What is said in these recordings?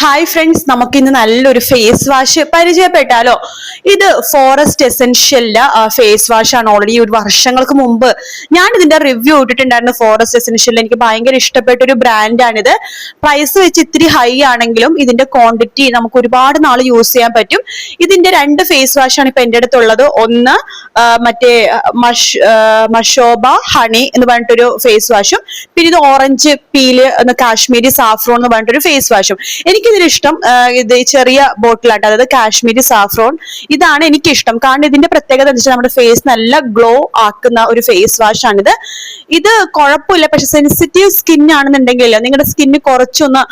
Hi friends, നമുക്ക് ഇന്ന് നല്ലൊരു ഫേസ് വാഷ് പരിചയപ്പെട്ടാലോ. ഇത് ഫോറസ്റ്റ് എസെൻഷ്യലിന്റെ ഫേസ് വാഷ് ആണ്. ഓൾറെഡി ഒരു വർഷങ്ങൾക്ക് മുമ്പ് ഞാൻ ഇതിന്റെ റിവ്യൂ ഇട്ടിട്ടുണ്ടായിരുന്നു. ഫോറസ്റ്റ് എസെൻഷ്യലിൽ എനിക്ക് ഭയങ്കര ഇഷ്ടപ്പെട്ട ഒരു ബ്രാൻഡാണിത്. പ്രൈസ് വെച്ച് ഇത്തിരി ഹൈ ആണെങ്കിലും ഇതിന്റെ ക്വാണ്ടിറ്റി നമുക്ക് ഒരുപാട് നാൾ യൂസ് ചെയ്യാൻ പറ്റും. ഇതിന്റെ രണ്ട് ഫേസ് വാഷ് ആണ് ഇപ്പൊ എന്റെ അടുത്തുള്ളത്. ഒന്ന് മറ്റേ മഷോബ ഹണി എന്ന് പറഞ്ഞിട്ടൊരു ഫേസ് വാഷും, പിന്നെ ഇത് ഓറഞ്ച് പീല് കാശ്മീരി സാഫ്രോൺ എന്ന് പറഞ്ഞിട്ടൊരു ഫേസ് വാഷും. എനിക്കിതിന് ഇഷ്ടം ഇത് ചെറിയ ബോട്ടിലാട്ടോ, അതായത് കാശ്മീരി സാഫ്രോൺ. ഇതാണ് എനിക്കിഷ്ടം. കാരണം ഇതിന്റെ പ്രത്യേകത എന്ന് വെച്ചാൽ നമ്മുടെ ഫേസ് നല്ല ഗ്ലോ ആക്കുന്ന ഒരു ഫേസ് വാഷ് ആണിത്. ഇത് കുഴപ്പമില്ല, പക്ഷെ സെൻസിറ്റീവ് സ്കിൻ ആണെന്നുണ്ടെങ്കിൽ നിങ്ങളുടെ സ്കിന്ന് കുറച്ചൊന്ന്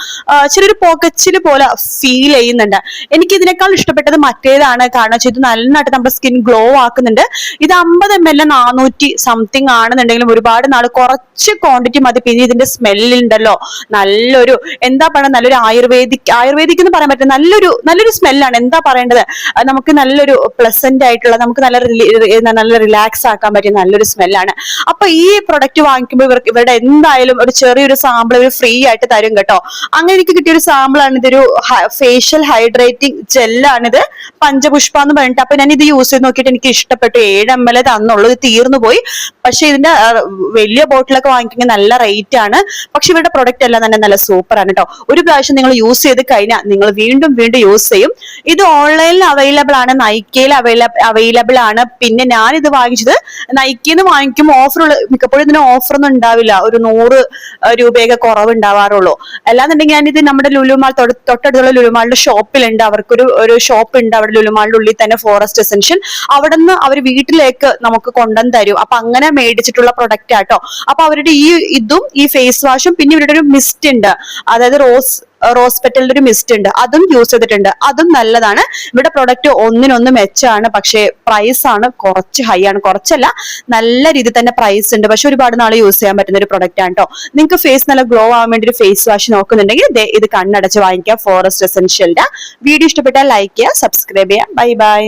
ചെറിയൊരു പോക്കച്ചില് പോലെ ഫീൽ ചെയ്യുന്നുണ്ട്. എനിക്ക് ഇതിനേക്കാൾ ഇഷ്ടപ്പെട്ടത് മറ്റേതാണ്. കാരണം ഇത് നന്നായിട്ട് നമ്മുടെ സ്കിൻ ഗ്ലോ ആക്കുന്നുണ്ട്. ഇത് 50 ml 400 സംതിങ് ആണെന്നുണ്ടെങ്കിലും ഒരുപാട് നാൾ കുറച്ച് ക്വാണ്ടിറ്റി മതി. പിന്നെ ഇതിന്റെ സ്മെല്ലുണ്ടല്ലോ, നല്ലൊരു എന്താ പറയുക, നല്ലൊരു ആയുർവേദിക് എന്ന് പറയാൻ പറ്റും. നല്ലൊരു സ്മെല്ലാണ്. എന്താ പറയേണ്ടത്, നമുക്ക് നല്ലൊരു പ്ലസന്റ് ആയിട്ടുള്ള, നമുക്ക് നല്ല റിലാക്സ് ആക്കാൻ പറ്റിയ നല്ലൊരു സ്മെല്ലാണ്. അപ്പൊ ഈ പ്രൊഡക്റ്റ് വാങ്ങിക്കുമ്പോൾ ഇവരുടെ എന്തായാലും ഒരു ചെറിയൊരു സാമ്പിൾ ഇവർ ഫ്രീ ആയിട്ട് തരും കേട്ടോ. അങ്ങനെ എനിക്ക് കിട്ടിയൊരു സാമ്പിൾ ആണ്. ഇതൊരു ഫേഷ്യൽ ഹൈഡ്രേറ്റിംഗ് ജെല്ലാണിത്, പഞ്ചപുഷ്പ എന്ന് പറഞ്ഞിട്ട്. അപ്പൊ ഞാൻ ഇത് യൂസ് ചെയ്ത് നോക്കിയിട്ട് എനിക്ക് ഇഷ്ടപ്പെട്ടു. 7 ml തന്നുള്ളൂ, ഇത് തീർന്നു പോയി. പക്ഷെ ഇതിന്റെ വലിയ ബോട്ടിലൊക്കെ വാങ്ങിക്കുമ്പോൾ നല്ല റേറ്റ് ആണ്. പക്ഷെ ഇവരുടെ പ്രൊഡക്റ്റ് എല്ലാം തന്നെ നല്ല സൂപ്പർ ആണ് കേട്ടോ. ഒരു പ്രാവശ്യം നിങ്ങൾ യൂസ് ചെയ്ത് കഴിഞ്ഞാൽ നിങ്ങൾ വീണ്ടും യൂസ് ചെയ്യും. ഇത് ഓൺലൈനിൽ അവൈലബിൾ ആണ്, നൈക്കയിൽ അവൈലബിൾ ആണ്. പിന്നെ ഞാൻ ഇത് വാങ്ങിച്ചത് നൈക്കിന്ന് വാങ്ങിക്കുമ്പോൾ മിക്കപ്പോഴും ഇതിന് ഓഫർ ഒന്നും ഉണ്ടാവില്ല. ഒരു 100 രൂപയൊക്കെ കുറവ് ഉണ്ടാവാറുള്ളൂ. അല്ലാന്നുണ്ടെങ്കിൽ ഞാനിത് നമ്മുടെ ലുലുമാൾ, തൊട്ടടുത്തുള്ള ലുലുമാളിന്റെ ഷോപ്പിലുണ്ട്. അവർക്കൊരു ഷോപ്പ് ഉണ്ട് അവിടെ ലുലുമാളിന്റെ ഉള്ളിൽ തന്നെ, ഫോറസ്റ്റ് എസെൻഷ്യൽ. അവിടെ നിന്ന് അവർ വീട്ടിലേക്ക് നമുക്ക് കൊണ്ടുവന്ന് തരും. അപ്പൊ അങ്ങനെ മേടിച്ചിട്ടുള്ള പ്രൊഡക്റ്റ് ആട്ടോ. അപ്പൊ അവരുടെ ഇതും ഈ ഫേസ് വാഷും, പിന്നെ ഇവരുടെ ഒരു മിസ്റ്റ് ഉണ്ട്, അതായത് റോസ് പെറ്റലിന്റെ ഒരു മിസ്റ്റ് ഉണ്ട്, അതും യൂസ് ചെയ്തിട്ടുണ്ട്. അതും നല്ലതാണ്. ഇവിടെ പ്രൊഡക്റ്റ് ഒന്നിനൊന്ന് മെച്ചാണ്. പക്ഷേ പ്രൈസ് ആണ് കുറച്ച് ഹൈ ആണ്. കുറച്ചല്ല, നല്ല രീതിയിൽ തന്നെ പ്രൈസ് ഉണ്ട്. പക്ഷെ ഒരുപാട് നാൾ യൂസ് ചെയ്യാൻ പറ്റുന്ന ഒരു പ്രൊഡക്റ്റ് ആണ് കേട്ടോ. നിങ്ങൾക്ക് ഫേസ് നല്ല ഗ്ലോ ആവാൻ വേണ്ടി ഒരു ഫേസ് വാഷ് നോക്കുന്നുണ്ടെങ്കിൽ ഇത് കണ്ണടച്ച് വാങ്ങിക്കുക. ഫോറസ്റ്റ് എസെൻഷ്യലിന്റെ വീഡിയോ ഇഷ്ടപ്പെട്ടാൽ ലൈക്ക് ചെയ്യുക, സബ്സ്ക്രൈബ് ചെയ്യുക. Bye bye.